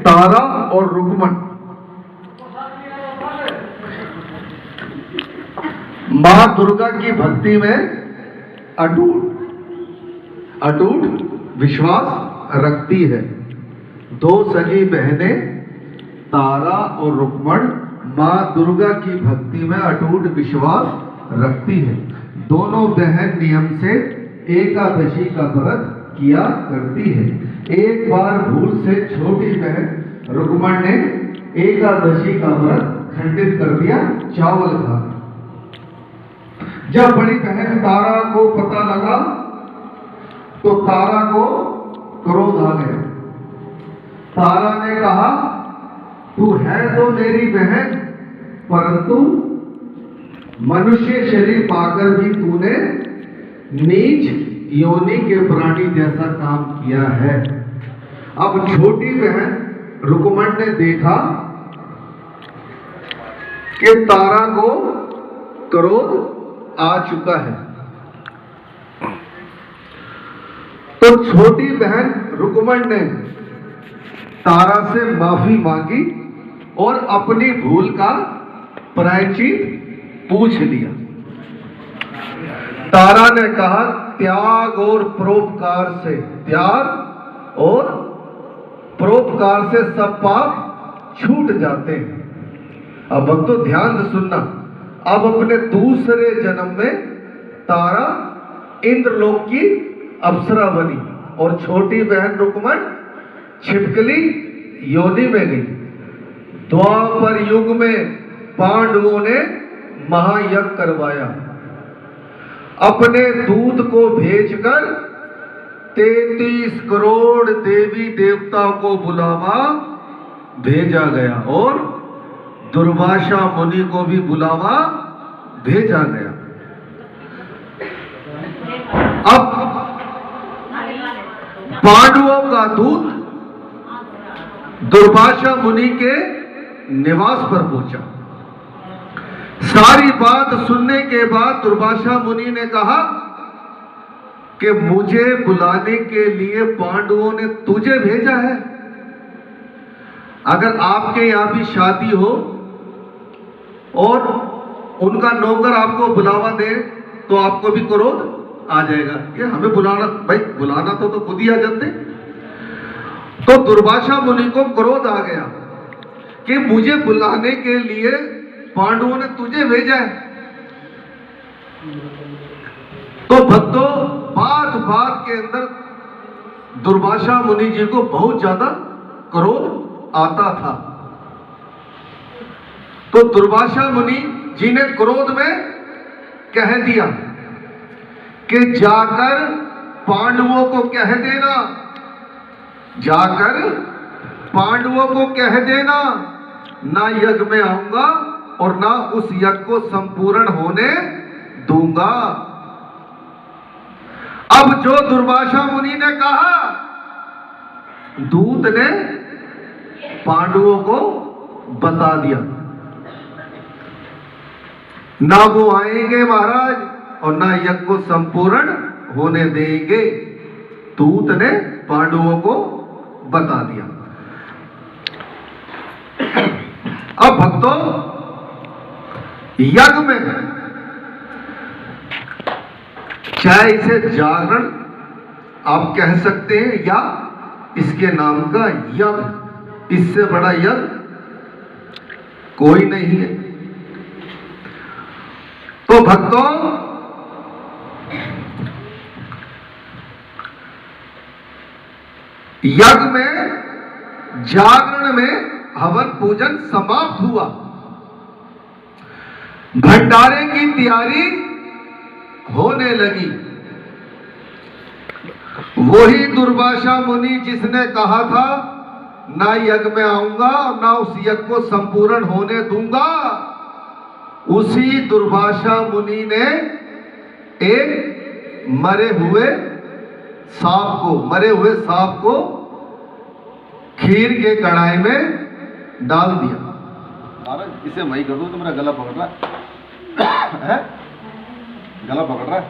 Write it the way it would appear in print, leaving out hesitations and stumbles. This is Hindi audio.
तारा और रुक्मण मां दुर्गा की भक्ति में अटूट विश्वास रखती है। दो सगी बहनें तारा और रुक्मण मां दुर्गा की भक्ति में अटूट विश्वास रखती है। दोनों बहन नियम से एकादशी का व्रत किया करती है। एक बार भूल से छोटी बहन रुक्मण ने एकादशी का व्रत खंडित कर दिया, चावल खा। जब बड़ी बहन तारा को पता लगा तो तारा को क्रोध आ गया। तारा ने कहा, तू है तो मेरी बहन, परंतु मनुष्य शरीर पाकर भी तूने नीच योनि के प्राणी जैसा काम किया है। अब छोटी बहन रुक्मण ने देखा कि तारा को क्रोध आ चुका है, तो छोटी बहन रुक्मण ने तारा से माफी मांगी और अपनी भूल का प्रायश्चित पूछ लिया। तारा ने कहा, त्याग और परोपकार से सब पाप छूट जाते हैं। अब भक्तों ध्यान से सुनना। अब अपने दूसरे जन्म में तारा इंद्रलोक की अप्सरा बनी और छोटी बहन रुक्मण छिपकली योनि में गई। द्वापर युग में पांडवों ने महायज्ञ करवाया। अपने दूत को भेजकर 33 करोड़ देवी देवताओं को बुलावा भेजा गया और दुर्वासा मुनि को भी बुलावा भेजा गया। अब पांडवों का दूत दुर्वासा मुनि के निवास पर पहुंचा। सारी बात सुनने के बाद दुर्वासा मुनि ने कहा कि मुझे बुलाने के लिए पांडवों ने तुझे भेजा है। अगर आपके यहां भी शादी हो और उनका नौकर आपको बुलावा दे तो आपको भी क्रोध आ जाएगा कि हमें बुलाना, भाई बुलाना तो खुद ही आ जाते। तो दुर्वासा मुनि को क्रोध आ गया कि मुझे बुलाने के लिए पांडवों ने तुझे भेजा है। तो भक्तों बात बात के अंदर दुर्वासा मुनि जी को बहुत ज्यादा क्रोध आता था। तो दुर्वासा मुनि जी ने क्रोध में कह दिया कि जाकर पांडवों को कह देना, ना यज्ञ में आऊंगा और ना उस यज्ञ को संपूर्ण होने दूंगा। अब जो दुर्वासा मुनि ने कहा, दूत ने पांडवों को बता दिया। ना वो आएंगे महाराज और ना यज्ञ को संपूर्ण होने देंगे। दूत ने पांडवों को बता दिया। अब भक्तों यज्ञ में चाहे इसे जागरण आप कह सकते हैं या इसके नाम का यज्ञ, इससे बड़ा यज्ञ कोई नहीं है। तो भक्तों यज्ञ में जागरण में हवन पूजन समाप्त हुआ। भंडारे की तैयारी होने लगी। वही दुर्वासा मुनि जिसने कहा था ना यज्ञ में आऊंगा और ना उस यज्ञ को संपूर्ण होने दूंगा, उसी दुर्वासा मुनि ने एक मरे हुए सांप को खीर के कढ़ाई में डाल दिया। महाराज इसे वही कर दो तो मेरा गला पकड़ रहा है, गला पकड़ रहा है।